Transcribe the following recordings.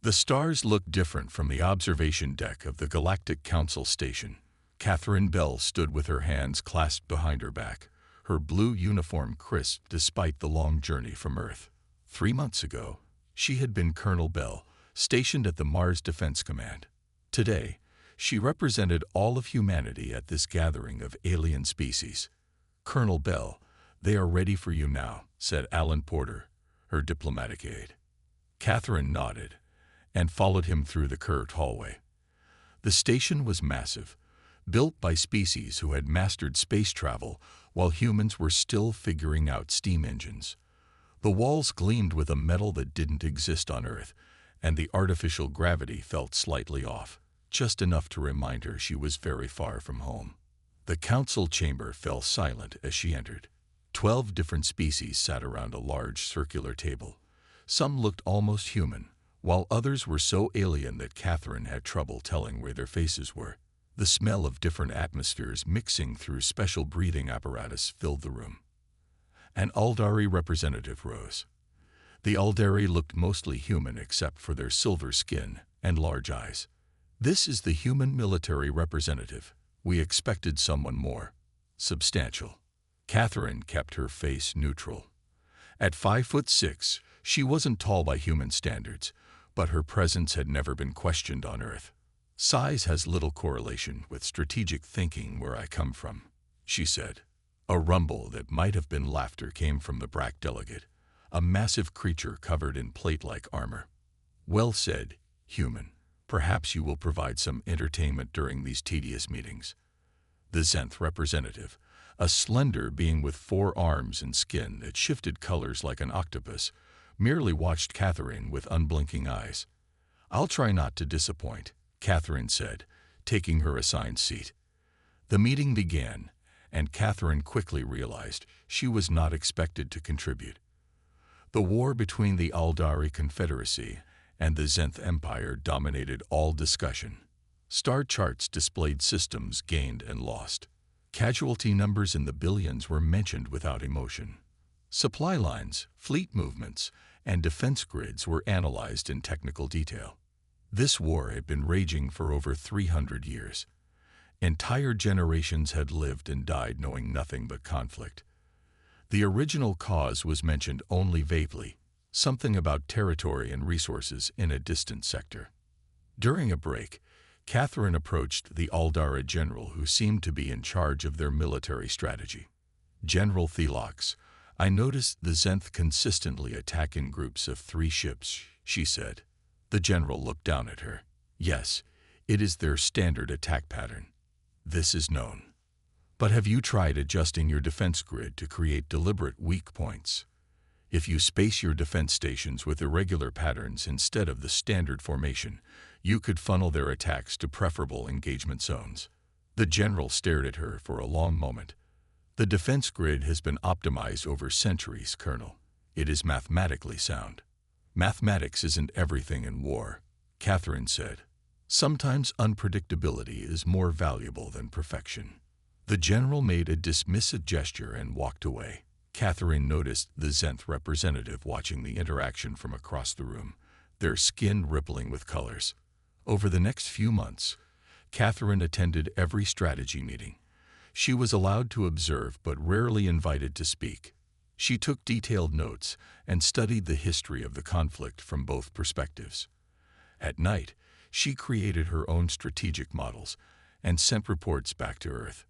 The stars looked different from the observation deck of the Galactic Council station. Catherine Bell stood with her hands clasped behind her back, her blue uniform crisp despite the long journey from Earth. 3 months ago, she had been Colonel Bell, stationed at the Mars Defense Command. Today, she represented all of humanity at this gathering of alien species. "Colonel Bell, they are ready for you now," said Alan Porter, her diplomatic aide. Catherine nodded and followed him through the curved hallway. The station was massive, built by species who had mastered space travel while humans were still figuring out steam engines. The walls gleamed with a metal that didn't exist on Earth, and the artificial gravity felt slightly off, just enough to remind her she was very far from home. The council chamber fell silent as she entered. 12 different species sat around a large circular table. Some looked almost human, while others were so alien that Catherine had trouble telling where their faces were. The smell of different atmospheres mixing through special breathing apparatus filled the room. An Aldari representative rose. The Aldari looked mostly human except for their silver skin and large eyes. "This is the human military representative. We expected someone more substantial." Catherine kept her face neutral. At 5'6", she wasn't tall by human standards, but her presence had never been questioned on Earth. "Size has little correlation with strategic thinking where I come from," she said. A rumble that might have been laughter came from the BRAC delegate, a massive creature covered in plate-like armor. "Well said, human. Perhaps you will provide some entertainment during these tedious meetings." The Zenth representative, a slender being with 4 arms and skin that shifted colors like an octopus, merely watched Catherine with unblinking eyes. "I'll try not to disappoint," Catherine said, taking her assigned seat. The meeting began, and Catherine quickly realized she was not expected to contribute. The war between the Aldari Confederacy and the Zenth Empire dominated all discussion. Star charts displayed systems gained and lost. Casualty numbers in the billions were mentioned without emotion. Supply lines, fleet movements, and defense grids were analyzed in technical detail. This war had been raging for over 300 years. Entire generations had lived and died knowing nothing but conflict. The original cause was mentioned only vaguely, something about territory and resources in a distant sector. During a break, Catherine approached the Aldara general who seemed to be in charge of their military strategy. "General Thelox, I noticed the Zenth consistently attack in groups of 3 ships," she said. The general looked down at her. "Yes, it is their standard attack pattern. This is known. But have you tried adjusting your defense grid to create deliberate weak points? If you space your defense stations with irregular patterns instead of the standard formation, you could funnel their attacks to preferable engagement zones." The general stared at her for a long moment. "The defense grid has been optimized over centuries, Colonel. It is mathematically sound." "Mathematics isn't everything in war," Catherine said. "Sometimes unpredictability is more valuable than perfection." The general made a dismissive gesture and walked away. Catherine noticed the Zenth representative watching the interaction from across the room, their skin rippling with colors. Over the next few months, Catherine attended every strategy meeting. She was allowed to observe but rarely invited to speak. She took detailed notes and studied the history of the conflict from both perspectives. At night, she created her own strategic models and sent reports back to Earth.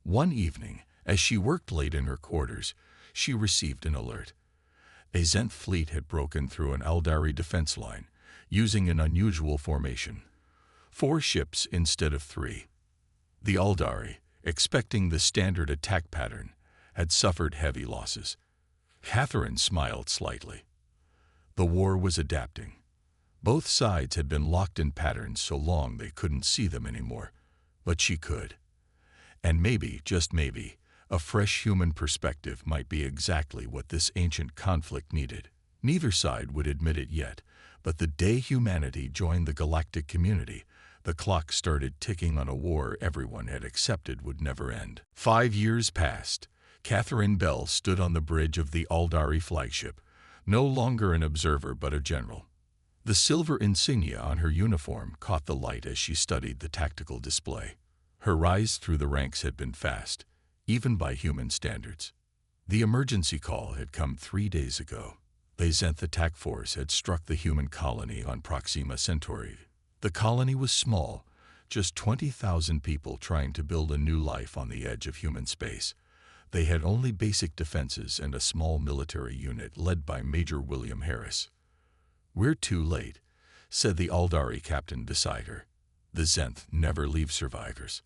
One evening, as she worked late in her quarters, she received an alert. A Zenth fleet had broken through an Aldari defense line, using an unusual formation. 4 ships instead of 3. The Aldari, expecting the standard attack pattern, had suffered heavy losses. Catherine smiled slightly. The war was adapting. Both sides had been locked in patterns so long they couldn't see them anymore, but she could. And maybe, just maybe, a fresh human perspective might be exactly what this ancient conflict needed. Neither side would admit it yet, but the day humanity joined the galactic community, the clock started ticking on a war everyone had accepted would never end. 5 years passed. Catherine Bell stood on the bridge of the Aldari flagship, no longer an observer but a general. The silver insignia on her uniform caught the light as she studied the tactical display. Her rise through the ranks had been fast, even by human standards. The emergency call had come 3 days ago. The Zenth attack force had struck the human colony on Proxima Centauri. The colony was small, just 20,000 people trying to build a new life on the edge of human space. They had only basic defenses and a small military unit led by Major William Harris. "We're too late," said the Aldari captain beside her. "The Zenth never leave survivors."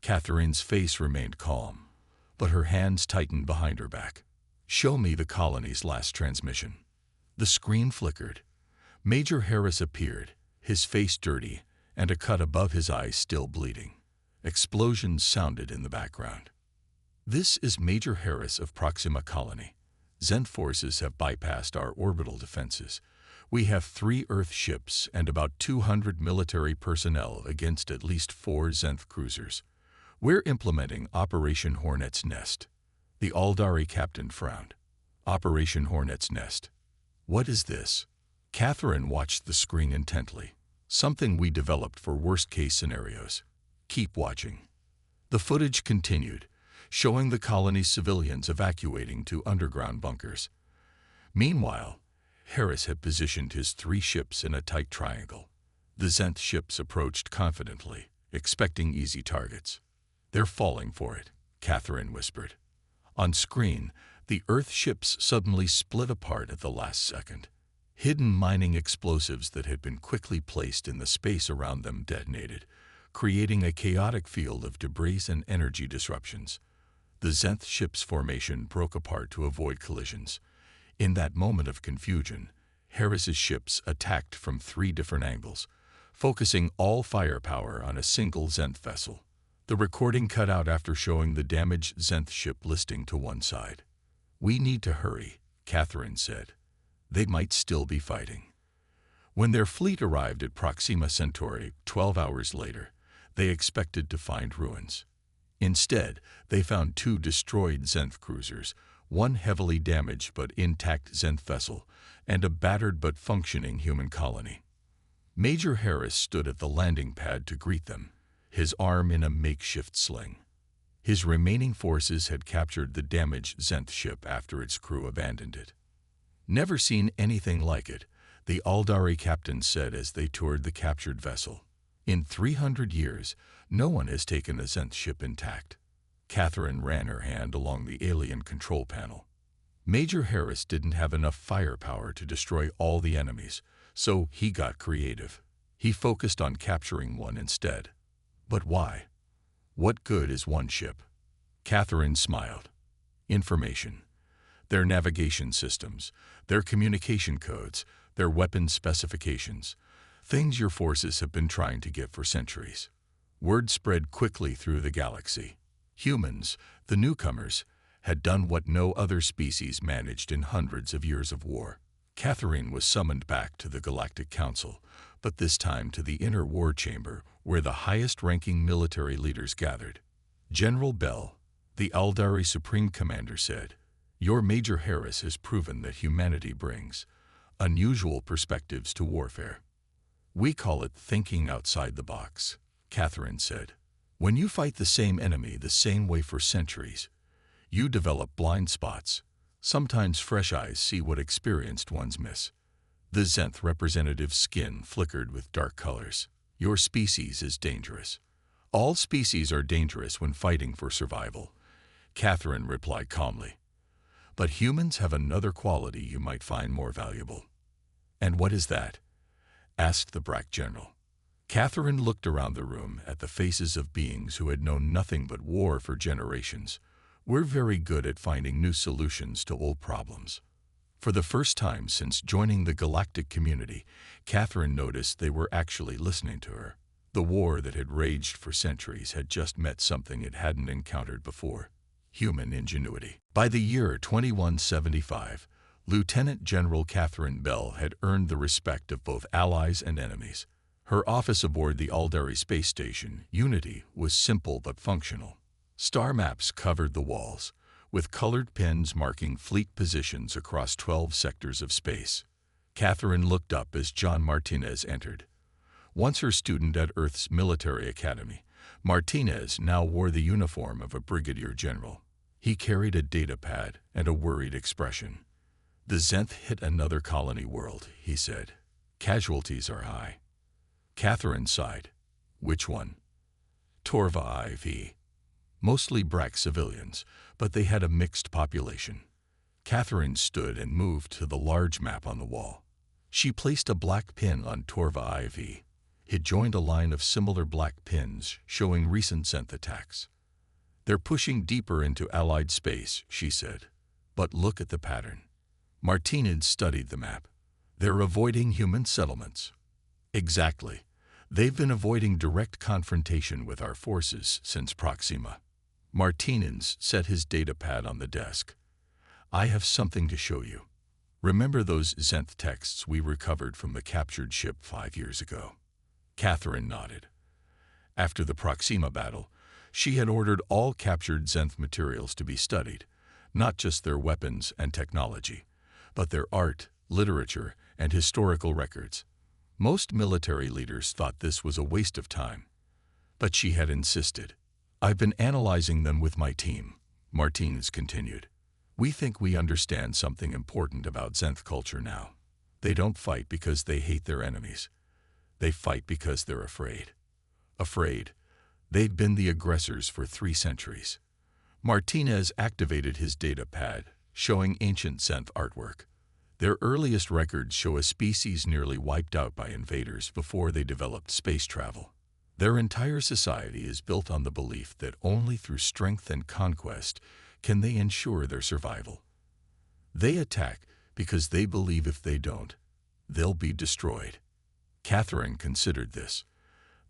Catherine's face remained calm, but her hands tightened behind her back. "Show me the colony's last transmission." The screen flickered. Major Harris appeared, his face dirty and a cut above his eye still bleeding. Explosions sounded in the background. "This is Major Harris of Proxima Colony. Zenth forces have bypassed our orbital defenses. We have 3 Earth ships and about 200 military personnel against at least 4 Zenth cruisers. We're implementing Operation Hornet's Nest." The Aldari captain frowned. "Operation Hornet's Nest? What is this?" Catherine watched the screen intently. "Something we developed for worst-case scenarios. Keep watching." The footage continued, showing the colony's civilians evacuating to underground bunkers. Meanwhile, Harris had positioned his 3 ships in a tight triangle. The Zenth ships approached confidently, expecting easy targets. "They're falling for it," Catherine whispered. On screen, the Earth ships suddenly split apart at the last second. Hidden mining explosives that had been quickly placed in the space around them detonated, creating a chaotic field of debris and energy disruptions. The Zenth ship's formation broke apart to avoid collisions. In that moment of confusion, Harris's ships attacked from 3 different angles, focusing all firepower on a single Zenth vessel. The recording cut out after showing the damaged Zenth ship listing to one side. "We need to hurry," Catherine said. "They might still be fighting." When their fleet arrived at Proxima Centauri 12 hours later, they expected to find ruins. Instead, they found 2 destroyed Zenth cruisers, 1 heavily damaged but intact Zenth vessel, and a battered but functioning human colony. Major Harris stood at the landing pad to greet them, his arm in a makeshift sling. His remaining forces had captured the damaged Zenth ship after its crew abandoned it. "Never seen anything like it," the Aldari captain said as they toured the captured vessel. "In 300 years, no one has taken a Zenth ship intact." Catherine ran her hand along the alien control panel. Major Harris didn't have enough firepower to destroy all the enemies, so he got creative. He focused on capturing one instead. But why? What good is 1 ship? Catherine smiled. Information. Their navigation systems, their communication codes, their weapon specifications. Things your forces have been trying to get for centuries. Word spread quickly through the galaxy. Humans, the newcomers, had done what no other species managed in hundreds of years of war. Catherine was summoned back to the Galactic Council, but this time to the inner war chamber where the highest-ranking military leaders gathered. General Bell, the Aldari Supreme Commander, said, "Your Major Harris has proven that humanity brings unusual perspectives to warfare. We call it thinking outside the box," Catherine said. "When you fight the same enemy the same way for centuries, you develop blind spots. Sometimes fresh eyes see what experienced ones miss." The Zenth representative's skin flickered with dark colors. "Your species is dangerous." "All species are dangerous when fighting for survival," Catherine replied calmly. "But humans have another quality you might find more valuable." "And what is that?" asked the BRAC general. Catherine looked around the room at the faces of beings who had known nothing but war for generations. "We're very good at finding new solutions to old problems." For the first time since joining the galactic community, Catherine noticed they were actually listening to her. The war that had raged for centuries had just met something it hadn't encountered before: human ingenuity. By the year 2175, Lieutenant General Catherine Bell had earned the respect of both allies and enemies. Her office aboard the Aldari space station, Unity, was simple but functional. Star maps covered the walls, with colored pins marking fleet positions across 12 sectors of space. Catherine looked up as John Martinez entered. Once her student at Earth's military academy, Martinez now wore the uniform of a brigadier general. He carried a data pad and a worried expression. "The Zenth hit another colony world," he said. "Casualties are high." Catherine sighed. "Which one?" "Torva IV. Mostly Brack civilians, but they had a mixed population." Catherine stood and moved to the large map on the wall. She placed a black pin on Torva IV. It joined a line of similar black pins showing recent Zenth attacks. "They're pushing deeper into Allied space," she said. "But look at the pattern." Martinez studied the map. "They're avoiding human settlements." "Exactly. They've been avoiding direct confrontation with our forces since Proxima." Martinez set his data pad on the desk. "I have something to show you. Remember those Zenth texts we recovered from the captured ship 5 years ago?" Catherine nodded. After the Proxima battle, she had ordered all captured Zenth materials to be studied, not just their weapons and technology, but their art, literature, and historical records. Most military leaders thought this was a waste of time, but she had insisted. "I've been analyzing them with my team," Martinez continued. "We think we understand something important about Zenth culture now. They don't fight because they hate their enemies. They fight because they're afraid. Afraid. They've been the aggressors for 3 centuries. Martinez activated his data pad, showing ancient Zenth artwork. Their earliest records show a species nearly wiped out by invaders before they developed space travel. Their entire society is built on the belief that only through strength and conquest can they ensure their survival. They attack because they believe if they don't, they'll be destroyed." Catherine considered this.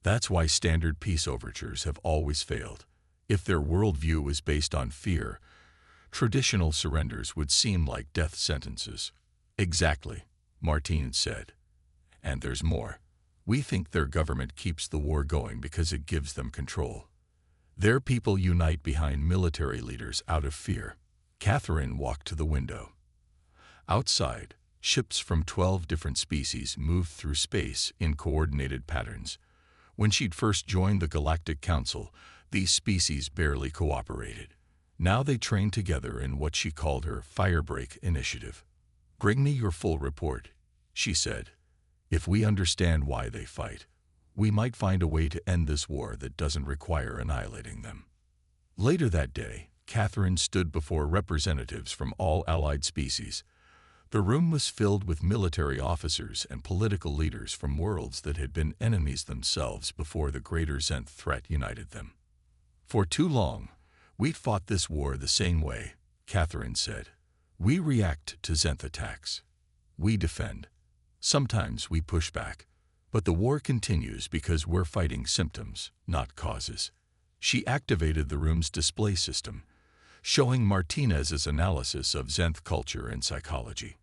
That's why standard peace overtures have always failed. If their worldview is based on fear, traditional surrenders would seem like death sentences. "Exactly," Martinez said. "And there's more. We think their government keeps the war going because it gives them control. Their people unite behind military leaders out of fear." Catherine walked to the window. Outside, ships from 12 different species moved through space in coordinated patterns. When she'd first joined the Galactic Council, these species barely cooperated. Now they trained together in what she called her Firebreak Initiative. "Bring me your full report," she said. "If we understand why they fight, we might find a way to end this war that doesn't require annihilating them." Later that day, Catherine stood before representatives from all allied species. The room was filled with military officers and political leaders from worlds that had been enemies themselves before the greater Zenth threat united them. "For too long, we'd fought this war the same way," Catherine said. "We react to Zenth attacks. We defend. Sometimes we push back. But the war continues because we're fighting symptoms, not causes." She activated the room's display system, showing Martinez's analysis of Zenth culture and psychology.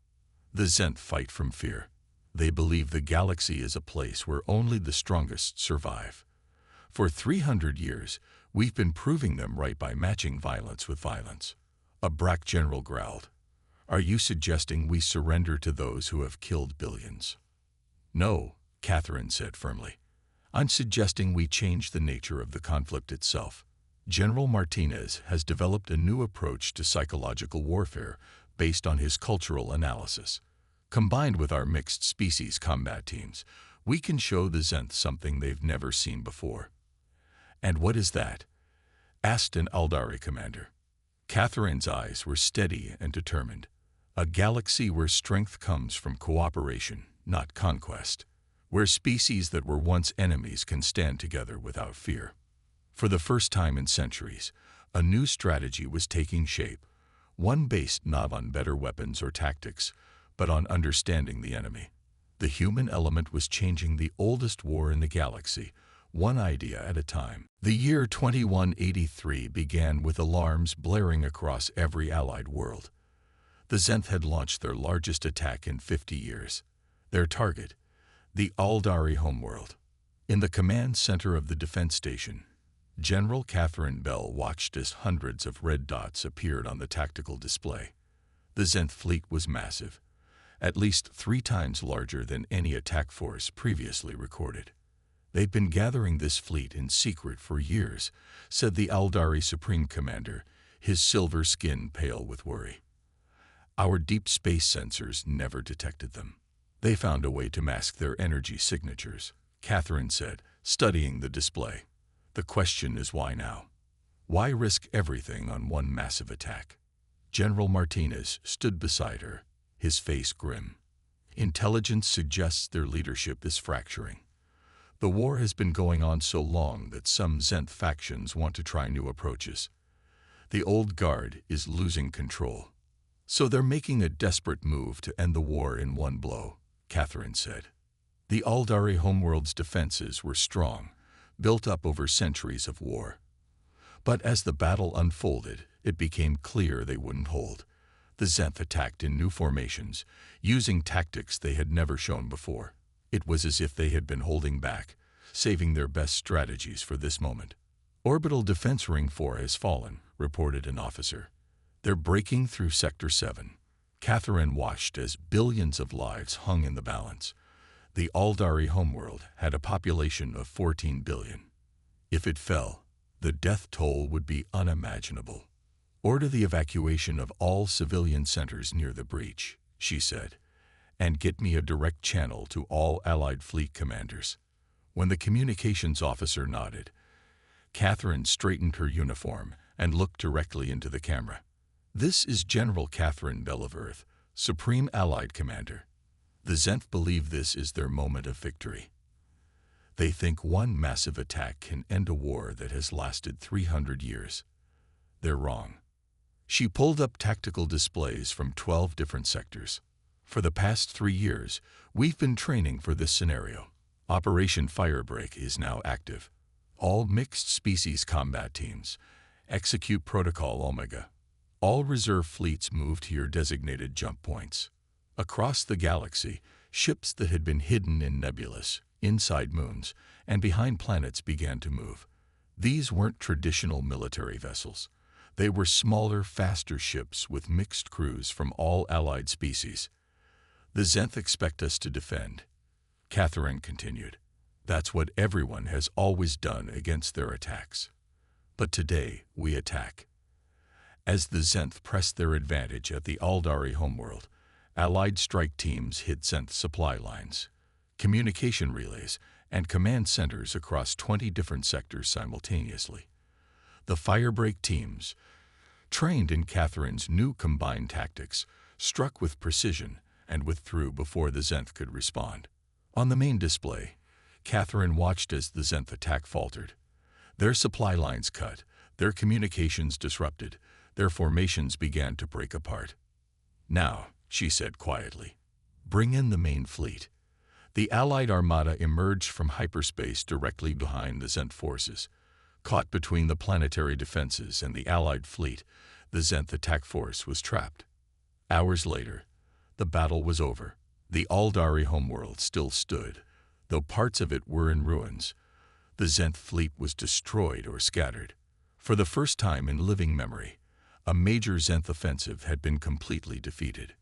The Zenth fight from fear. They believe the galaxy is a place where only the strongest survive. For 300 years, we've been proving them right by matching violence with violence. A Brack general growled. "Are you suggesting we surrender to those who have killed billions?" "No," Catherine said firmly. "I'm suggesting we change the nature of the conflict itself. General Martinez has developed a new approach to psychological warfare based on his cultural analysis. Combined with our mixed species combat teams, we can show the Zenth something they've never seen before." "And what is that?" asked an Aldari commander. Catherine's eyes were steady and determined. "A galaxy where strength comes from cooperation, not conquest. Where species that were once enemies can stand together without fear." For the first time in centuries, a new strategy was taking shape, one based not on better weapons or tactics, but on understanding the enemy. The human element was changing the oldest war in the galaxy, one idea at a time. The year 2183 began with alarms blaring across every allied world. The Zenth had launched their largest attack in 50 years. Their target, the Aldari homeworld. In the command center of the defense station, General Catherine Bell watched as hundreds of red dots appeared on the tactical display. The Zenth fleet was massive, at least 3 times larger than any attack force previously recorded. "They've been gathering this fleet in secret for years," said the Aldari Supreme Commander, his silver skin pale with worry. "Our deep space sensors never detected them. They found a way to mask their energy signatures," Catherine said, studying the display. "The question is why now? Why risk everything on one massive attack?" General Martinez stood beside her, his face grim. "Intelligence suggests their leadership is fracturing. The war has been going on so long that some Zenth factions want to try new approaches. The old guard is losing control. So they're making a desperate move to end the war in one blow," Catherine said. The Aldari homeworld's defenses were strong, built up over centuries of war. But as the battle unfolded, it became clear they wouldn't hold. The Zenth attacked in new formations, using tactics they had never shown before. It was as if they had been holding back, saving their best strategies for this moment. "Orbital Defense Ring 4 has fallen," reported an officer. "They're breaking through Sector 7. Catherine watched as billions of lives hung in the balance. The Aldari homeworld had a population of 14 billion. If it fell, the death toll would be unimaginable. "Order the evacuation of all civilian centers near the breach," she said, "and get me a direct channel to all Allied fleet commanders." When the communications officer nodded, Catherine straightened her uniform and looked directly into the camera. "This is General Catherine Bell of Earth, Supreme Allied Commander. The Zenth believe this is their moment of victory. They think one massive attack can end a war that has lasted 300 years. They're wrong." She pulled up tactical displays from 12 different sectors. "For the past 3 years, we've been training for this scenario. Operation Firebreak is now active. All mixed species combat teams, execute Protocol Omega. All reserve fleets move to your designated jump points." Across the galaxy, ships that had been hidden in nebulas, inside moons, and behind planets began to move. These weren't traditional military vessels. They were smaller, faster ships with mixed crews from all allied species. "The Zenth expect us to defend," Catherine continued. "That's what everyone has always done against their attacks. But today, we attack." As the Zenth pressed their advantage at the Aldari homeworld, Allied strike teams hit Zenth supply lines, communication relays, and command centers across 20 different sectors simultaneously. The Firebreak teams, trained in Catherine's new combined tactics, struck with precision and withdrew before the Zenth could respond. On the main display, Catherine watched as the Zenth attack faltered. Their supply lines cut, their communications disrupted, their formations began to break apart. "Now," she said quietly, "bring in the main fleet." The Allied armada emerged from hyperspace directly behind the Zenth forces. Caught between the planetary defenses and the Allied fleet, the Zenth attack force was trapped. Hours later, the battle was over. The Aldari homeworld still stood, though parts of it were in ruins. The Zenth fleet was destroyed or scattered. For the first time in living memory, a major Zenth offensive had been completely defeated.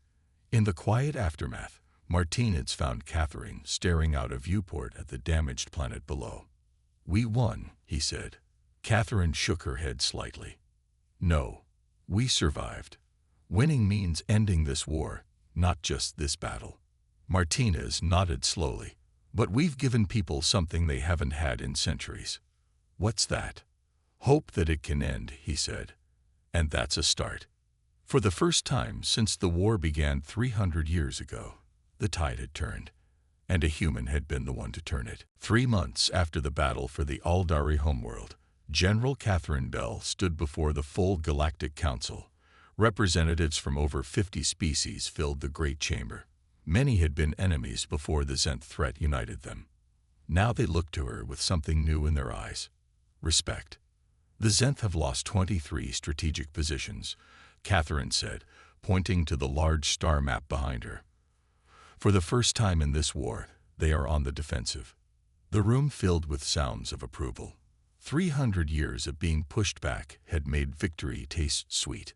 In the quiet aftermath, Martinez found Catherine staring out a viewport at the damaged planet below. "We won," he said. Catherine shook her head slightly. "No, we survived. Winning means ending this war, not just this battle." Martinez nodded slowly. "But we've given people something they haven't had in centuries." "What's that?" "Hope that it can end," he said. "And that's a start." For the first time since the war began 300 years ago, the tide had turned, and a human had been the one to turn it. 3 months after the battle for the Aldari homeworld, General Catherine Bell stood before the full Galactic Council. Representatives from over 50 species filled the Great Chamber. Many had been enemies before the Zenth threat united them. Now they looked to her with something new in their eyes: respect. "The Zenth have lost 23 strategic positions," Catherine said, pointing to the large star map behind her. "For the first time in this war, they are on the defensive." The room filled with sounds of approval. 300 years of being pushed back had made victory taste sweet.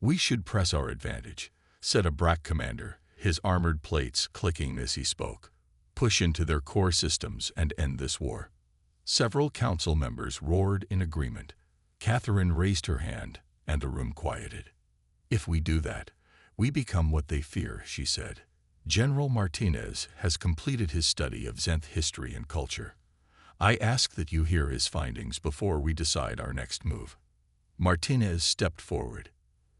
"We should press our advantage," said a BRAC commander, his armored plates clicking as he spoke. Push into their core systems and end this war. Several council members roared in agreement. Catherine raised her hand, and the room quieted. If we do that, we become what they fear, she said. General Martinez has completed his study of Zenth history and culture. I ask that you hear his findings before we decide our next move. Martinez stepped forward.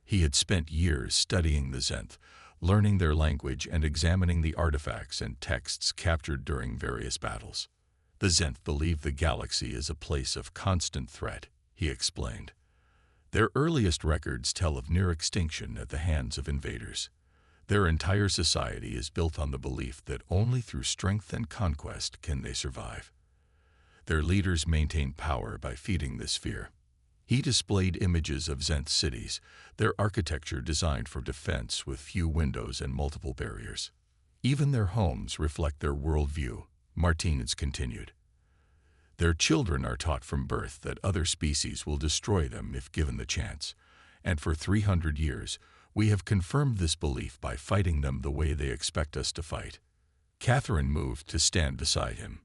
He had spent years studying the Zenth, learning their language and examining the artifacts and texts captured during various battles. The Zenth believe the galaxy is a place of constant threat, he explained. Their earliest records tell of near extinction at the hands of invaders. Their entire society is built on the belief that only through strength and conquest can they survive. Their leaders maintain power by feeding this fear. He displayed images of Zenth cities, their architecture designed for defense with few windows and multiple barriers. Even their homes reflect their worldview, Martinez continued. Their children are taught from birth that other species will destroy them if given the chance, and for 300 years, we have confirmed this belief by fighting them the way they expect us to fight. Catherine moved to stand beside him,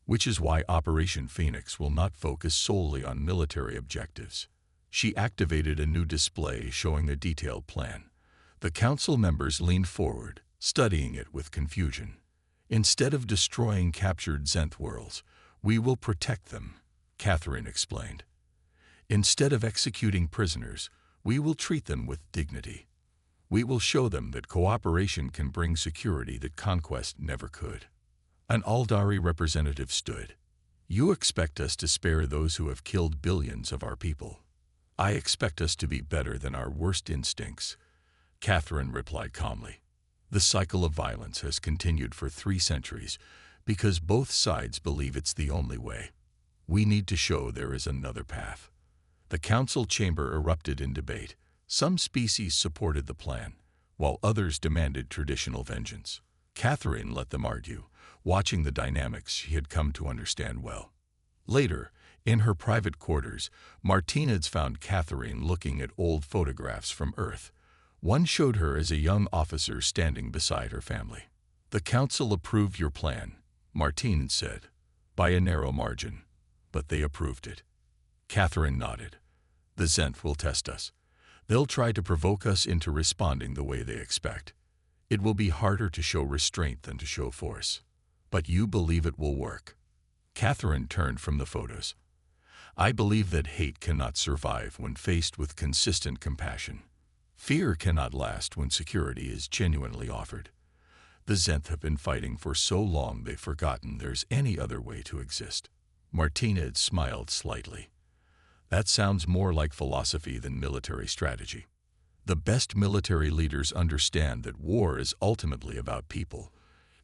which is why Operation Phoenix will not focus solely on military objectives. She activated a new display showing a detailed plan. The council members leaned forward, studying it with confusion. Instead of destroying captured Zenth worlds, we will protect them, Catherine explained. Instead of executing prisoners, we will treat them with dignity. We will show them that cooperation can bring security that conquest never could. An Aldari representative stood. You expect us to spare those who have killed billions of our people. I expect us to be better than our worst instincts, Catherine replied calmly. The cycle of violence has continued for 3 centuries because both sides believe it's the only way. We need to show there is another path. The council chamber erupted in debate. Some species supported the plan, while others demanded traditional vengeance. Catherine let them argue, watching the dynamics she had come to understand well. Later, in her private quarters, Martinez found Catherine looking at old photographs from Earth. One showed her as a young officer standing beside her family. The council approved your plan, Martinez said, by a narrow margin, but they approved it. Catherine nodded. The Zenth will test us. They'll try to provoke us into responding the way they expect. It will be harder to show restraint than to show force. But you believe it will work. Catherine turned from the photos. I believe that hate cannot survive when faced with consistent compassion. Fear cannot last when security is genuinely offered. The Zenth have been fighting for so long they've forgotten there's any other way to exist. Martinez smiled slightly. That sounds more like philosophy than military strategy. The best military leaders understand that war is ultimately about people,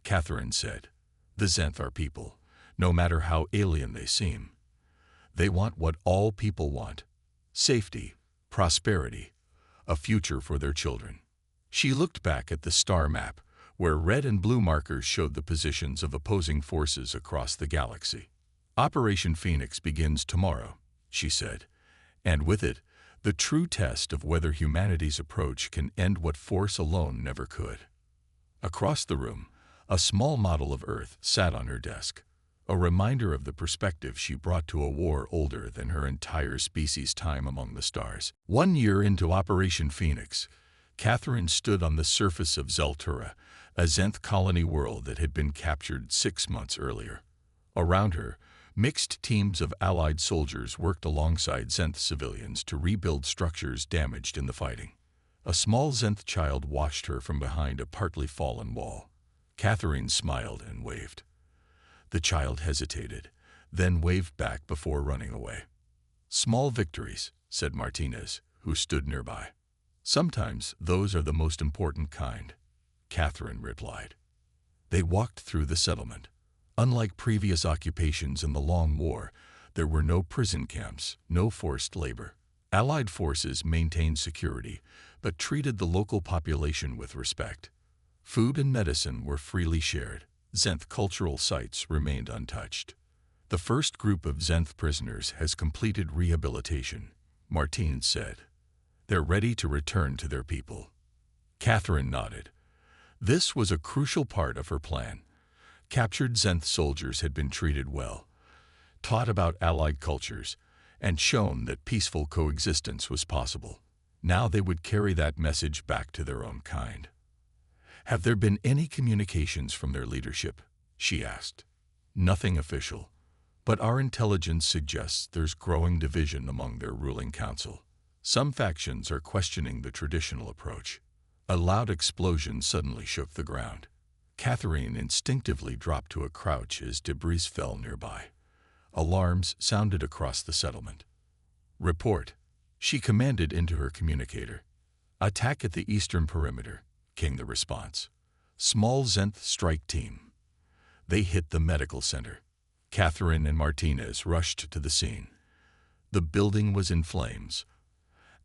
Catherine said. The Zenth are people, no matter how alien they seem. They want what all people want: safety, prosperity, a future for their children. She looked back at the star map, where red and blue markers showed the positions of opposing forces across the galaxy. Operation Phoenix begins tomorrow, she said, and with it, the true test of whether humanity's approach can end what force alone never could. Across the room, a small model of Earth sat on her desk, a reminder of the perspective she brought to a war older than her entire species' time among the stars. 1 year into Operation Phoenix, Catherine stood on the surface of Zeltura, a Zenth colony world that had been captured 6 months earlier. Around her, mixed teams of Allied soldiers worked alongside Zenth civilians to rebuild structures damaged in the fighting. A small Zenth child watched her from behind a partly fallen wall. Catherine smiled and waved. The child hesitated, then waved back before running away. Small victories, said Martinez, who stood nearby. Sometimes those are the most important kind, Catherine replied. They walked through the settlement. Unlike previous occupations in the Long War, there were no prison camps, no forced labor. Allied forces maintained security, but treated the local population with respect. Food and medicine were freely shared. Zenth cultural sites remained untouched. The first group of Zenth prisoners has completed rehabilitation, Martinez said. They're ready to return to their people. Catherine nodded. This was a crucial part of her plan. Captured Zenth soldiers had been treated well, taught about allied cultures, and shown that peaceful coexistence was possible. Now they would carry that message back to their own kind. "Have there been any communications from their leadership?" she asked. "Nothing official, but our intelligence suggests there's growing division among their ruling council. Some factions are questioning the traditional approach." A loud explosion suddenly shook the ground. Catherine instinctively dropped to a crouch as debris fell nearby. Alarms sounded across the settlement. "Report," she commanded into her communicator. "Attack at the eastern perimeter," came the response. "Small Zenth strike team." They hit the medical center. Catherine and Martinez rushed to the scene. The building was in flames.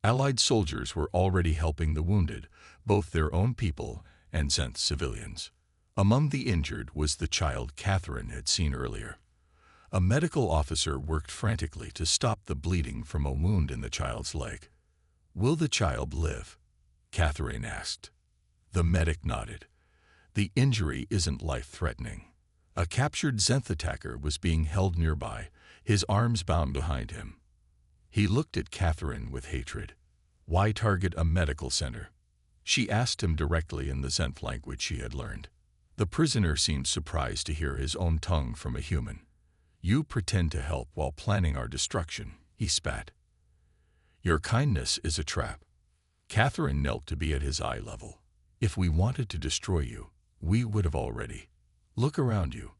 Allied soldiers were already helping the wounded, both their own people and Zenth civilians. Among the injured was the child Catherine had seen earlier. A medical officer worked frantically to stop the bleeding from a wound in the child's leg. "Will the child live?" Catherine asked. The medic nodded. "The injury isn't life-threatening." A captured Zenth attacker was being held nearby, his arms bound behind him. He looked at Catherine with hatred. "Why target a medical center?" She asked him directly in the Zenth language she had learned. The prisoner seemed surprised to hear his own tongue from a human. "You pretend to help while planning our destruction," he spat. "Your kindness is a trap." Catherine knelt to be at his eye level. "If we wanted to destroy you, we would have already. Look around you.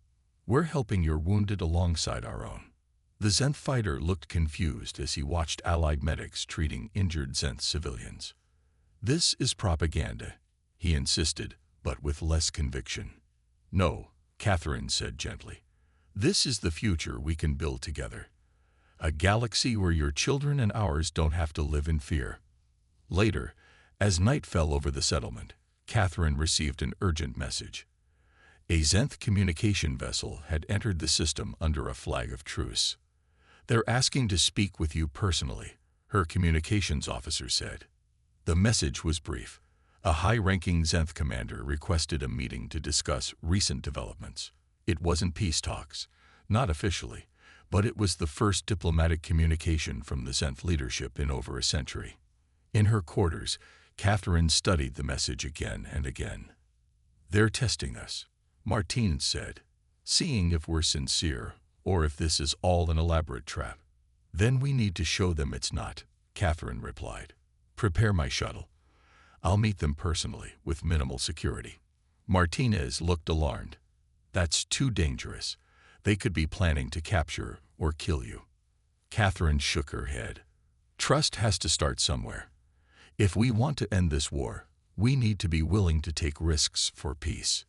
We're helping your wounded alongside our own." The Zenth fighter looked confused as he watched Allied medics treating injured Zenth civilians. "This is propaganda," he insisted, but with less conviction. "No," Catherine said gently. "This is the future we can build together. A galaxy where your children and ours don't have to live in fear." Later, as night fell over the settlement, Catherine received an urgent message. A Zenth communication vessel had entered the system under a flag of truce. "They're asking to speak with you personally," her communications officer said. The message was brief. A high-ranking Zenth commander requested a meeting to discuss recent developments. It wasn't peace talks, not officially, but it was the first diplomatic communication from the Zenth leadership in over a century. In her quarters, Catherine studied the message again and again. "They're testing us," Martine said, "seeing if we're sincere or if this is all an elaborate trap." "Then we need to show them it's not," Catherine replied. "Prepare my shuttle. I'll meet them personally with minimal security." Martinez looked alarmed. "That's too dangerous. They could be planning to capture or kill you." Catherine shook her head. "Trust has to start somewhere. If we want to end this war, we need to be willing to take risks for peace.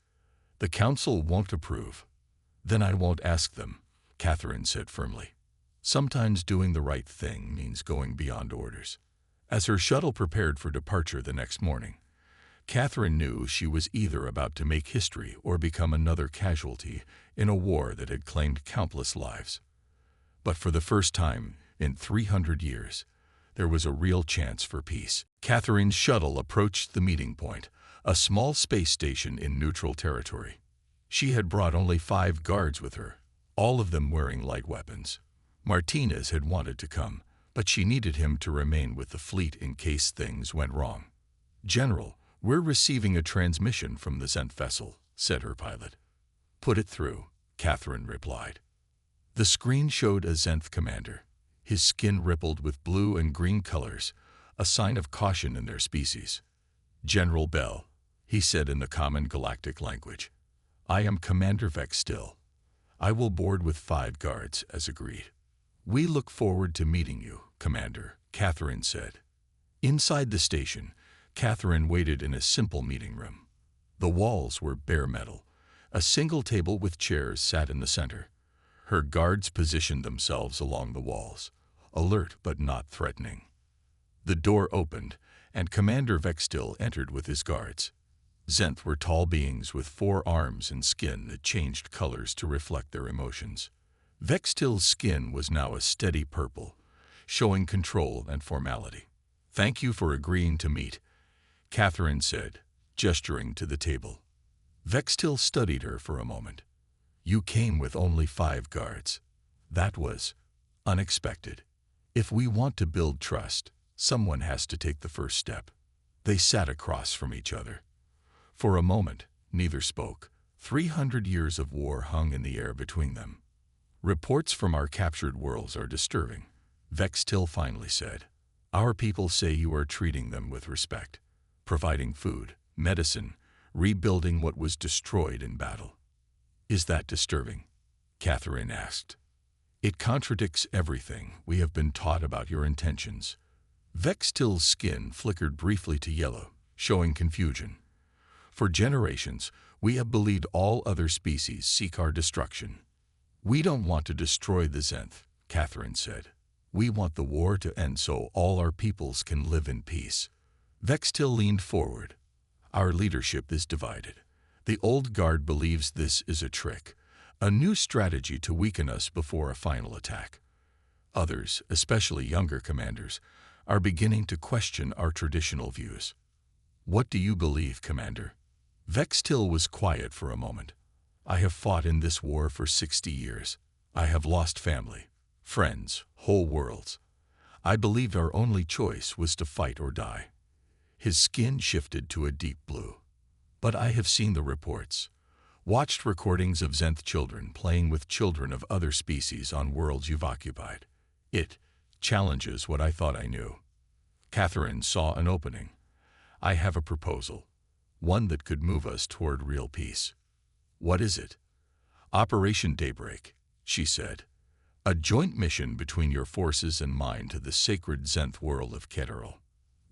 The Council won't approve." "Then I won't ask them," Catherine said firmly. "Sometimes doing the right thing means going beyond orders." As her shuttle prepared for departure the next morning, Catherine knew she was either about to make history or become another casualty in a war that had claimed countless lives. But for the first time in 300 years, there was a real chance for peace. Catherine's shuttle approached the meeting point, a small space station in neutral territory. She had brought only 5 guards with her, all of them wearing light weapons. Martinez had wanted to come, but she needed him to remain with the fleet in case things went wrong. "General, we're receiving a transmission from the Zenth vessel," said her pilot. "Put it through," Catherine replied. The screen showed a Zenth commander. His skin rippled with blue and green colors, a sign of caution in their species. "General Bell," he said in the common galactic language. "I am Commander Vextil. I will board with 5 guards, as agreed." "We look forward to meeting you, Commander," Catherine said. Inside the station, Catherine waited in a simple meeting room. The walls were bare metal. A single table with chairs sat in the center. Her guards positioned themselves along the walls, alert but not threatening. The door opened, and Commander Vextil entered with his guards. Zenth were tall beings with 4 arms and skin that changed colors to reflect their emotions. Vextil's skin was now a steady purple, showing control and formality. "Thank you for agreeing to meet," Catherine said, gesturing to the table. Vextil studied her for a moment. You came with only 5 guards. That was unexpected. If we want to build trust, someone has to take the first step. They sat across from each other. For a moment, neither spoke. 300 years of war hung in the air between them. Reports from our captured worlds are disturbing, Vextil finally said. Our people say you are treating them with respect, providing food, medicine, rebuilding what was destroyed in battle. Is that disturbing? Catherine asked. It contradicts everything we have been taught about your intentions. Vextil's skin flickered briefly to yellow, showing confusion. For generations, we have believed all other species seek our destruction. We don't want to destroy the Zenth, Catherine said. We want the war to end so all our peoples can live in peace. Vextil leaned forward. Our leadership is divided. The old guard believes this is a trick, a new strategy to weaken us before a final attack. Others, especially younger commanders, are beginning to question our traditional views. What do you believe, Commander? Vextil was quiet for a moment. I have fought in this war for 60 years. I have lost family, friends, whole worlds. I believed our only choice was to fight or die. His skin shifted to a deep blue. But I have seen the reports, watched recordings of Zenth children playing with children of other species on worlds you've occupied. It challenges what I thought I knew. Catherine saw an opening. I have a proposal, one that could move us toward real peace. What is it? Operation Daybreak, she said. A joint mission between your forces and mine to the sacred Zenth world of Keteril.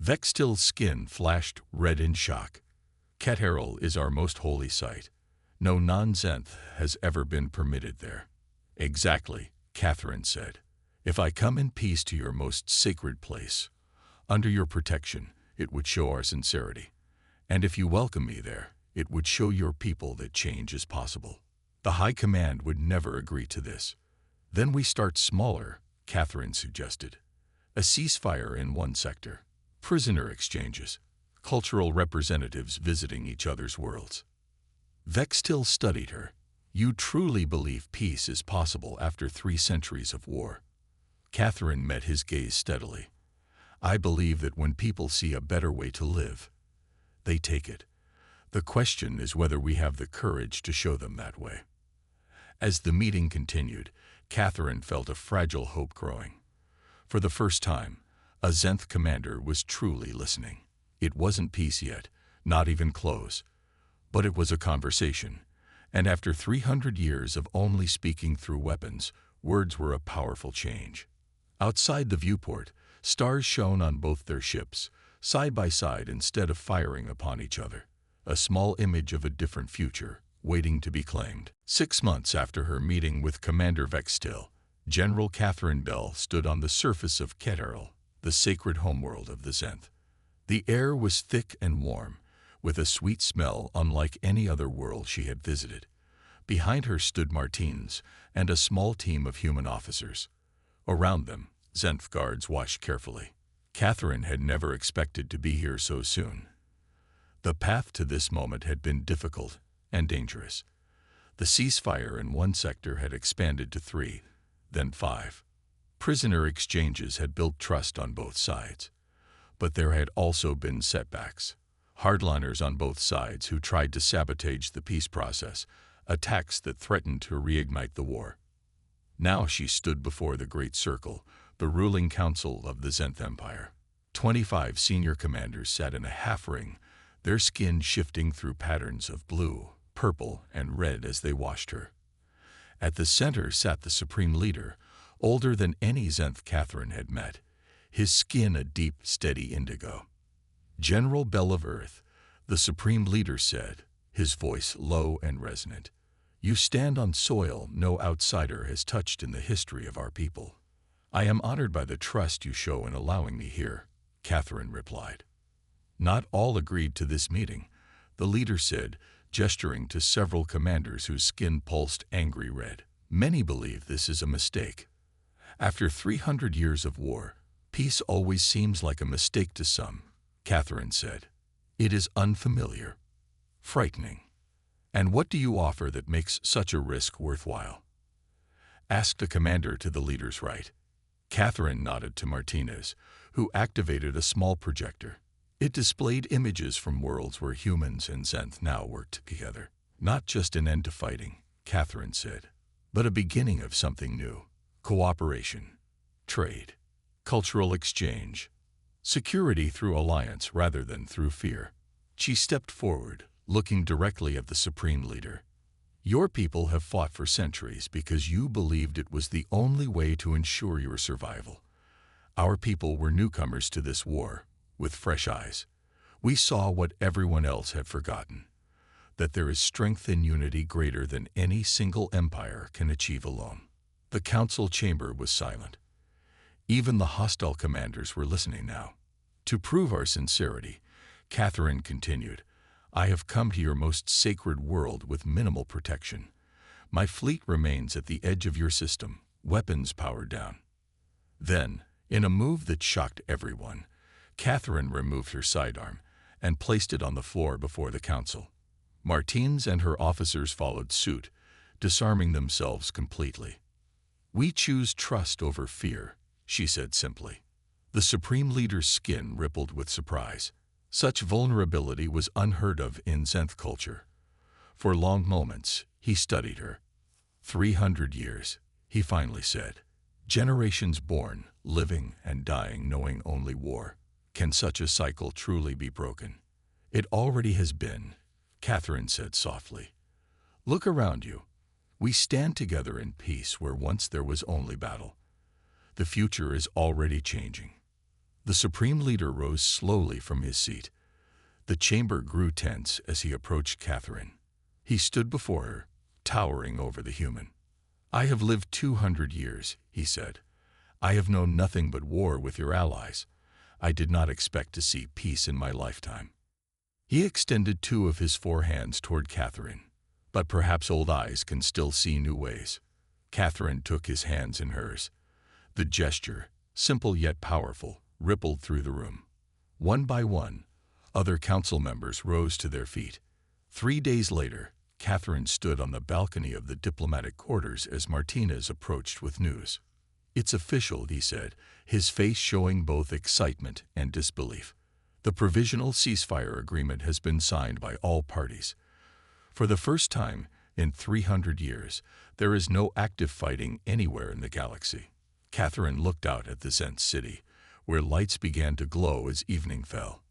Vextil's skin flashed red in shock. Keteril is our most holy site. No non-Zenth has ever been permitted there. Exactly, Catherine said. If I come in peace to your most sacred place, under your protection, it would show our sincerity. And if you welcome me there, it would show your people that change is possible. The High Command would never agree to this. Then we start smaller, Catherine suggested. A ceasefire in one sector, prisoner exchanges, cultural representatives visiting each other's worlds. Vextil studied her. You truly believe peace is possible after 3 centuries of war? Catherine met his gaze steadily. I believe that when people see a better way to live, they take it. The question is whether we have the courage to show them that way. As the meeting continued, Catherine felt a fragile hope growing. For the first time, a Zenth commander was truly listening. It wasn't peace yet, not even close, but it was a conversation. And after 300 years of only speaking through weapons, words were a powerful change. Outside the viewport, stars shone on both their ships, side by side instead of firing upon each other. A small image of a different future, waiting to be claimed. 6 months after her meeting with Commander Vextil, General Catherine Bell stood on the surface of Keteril, the sacred homeworld of the Zenth. The air was thick and warm, with a sweet smell unlike any other world she had visited. Behind her stood Martins and a small team of human officers. Around them, Zenth guards watched carefully. Catherine had never expected to be here so soon. The path to this moment had been difficult and dangerous. The ceasefire in one sector had expanded to 3, then 5. Prisoner exchanges had built trust on both sides. But there had also been setbacks. Hardliners on both sides who tried to sabotage the peace process, attacks that threatened to reignite the war. Now she stood before the Great Circle, the ruling council of the Zenth Empire. 25 senior commanders sat in a half-ring, their skin shifting through patterns of blue, purple, and red as they watched her. At the center sat the supreme leader, older than any Zenth Catherine had met, his skin a deep, steady indigo. General Bell of Earth, the supreme leader said, his voice low and resonant. You stand on soil no outsider has touched in the history of our people. I am honored by the trust you show in allowing me here, Catherine replied. Not all agreed to this meeting, the leader said, gesturing to several commanders whose skin pulsed angry red. Many believe this is a mistake. After 300 years of war, peace always seems like a mistake to some, Catherine said. It is unfamiliar, frightening. And what do you offer that makes such a risk worthwhile? Asked a commander to the leader's right. Catherine nodded to Martinez, who activated a small projector. It displayed images from worlds where humans and Zenth now worked together. Not just an end to fighting, Catherine said, but a beginning of something new. Cooperation, trade, cultural exchange, security through alliance rather than through fear. She stepped forward, looking directly at the Supreme Leader. Your people have fought for centuries because you believed it was the only way to ensure your survival. Our people were newcomers to this war, with fresh eyes. We saw what everyone else had forgotten, that there is strength and unity greater than any single empire can achieve alone. The council chamber was silent. Even the hostile commanders were listening now. To prove our sincerity, Catherine continued, I have come to your most sacred world with minimal protection. My fleet remains at the edge of your system, weapons powered down. Then, in a move that shocked everyone, Catherine removed her sidearm and placed it on the floor before the council. Martins and her officers followed suit, disarming themselves completely. We choose trust over fear, she said simply. The Supreme Leader's skin rippled with surprise. Such vulnerability was unheard of in Zenth culture. For long moments, he studied her. 300 years, he finally said. Generations born, living and dying knowing only war. Can such a cycle truly be broken? It already has been, Catherine said softly. Look around you. We stand together in peace where once there was only battle. The future is already changing. The Supreme Leader rose slowly from his seat. The chamber grew tense as he approached Catherine. He stood before her, towering over the human. I have lived 200 years, he said. I have known nothing but war with your allies. I did not expect to see peace in my lifetime. He extended two of his 4 hands toward Catherine. But perhaps old eyes can still see new ways. Catherine took his hands in hers. The gesture, simple yet powerful, rippled through the room. One by one, other council members rose to their feet. 3 days later, Catherine stood on the balcony of the diplomatic quarters as Martinez approached with news. It's official, he said, his face showing both excitement and disbelief. The provisional ceasefire agreement has been signed by all parties. For the first time in 300 years, there is no active fighting anywhere in the galaxy. Catherine looked out at the Zenth city, where lights began to glow as evening fell.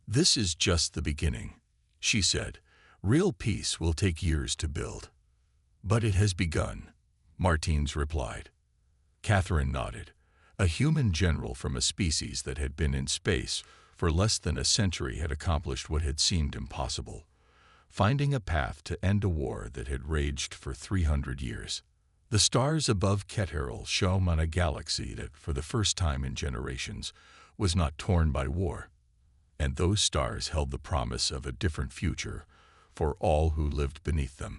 This is just the beginning, she said. Real peace will take years to build. But it has begun, Martins replied. Catherine nodded. A human general from a species that had been in space for less than a century had accomplished what had seemed impossible, finding a path to end a war that had raged for 300 years. The stars above Keteril shone on a galaxy that, for the first time in generations, was not torn by war. And those stars held the promise of a different future for all who lived beneath them.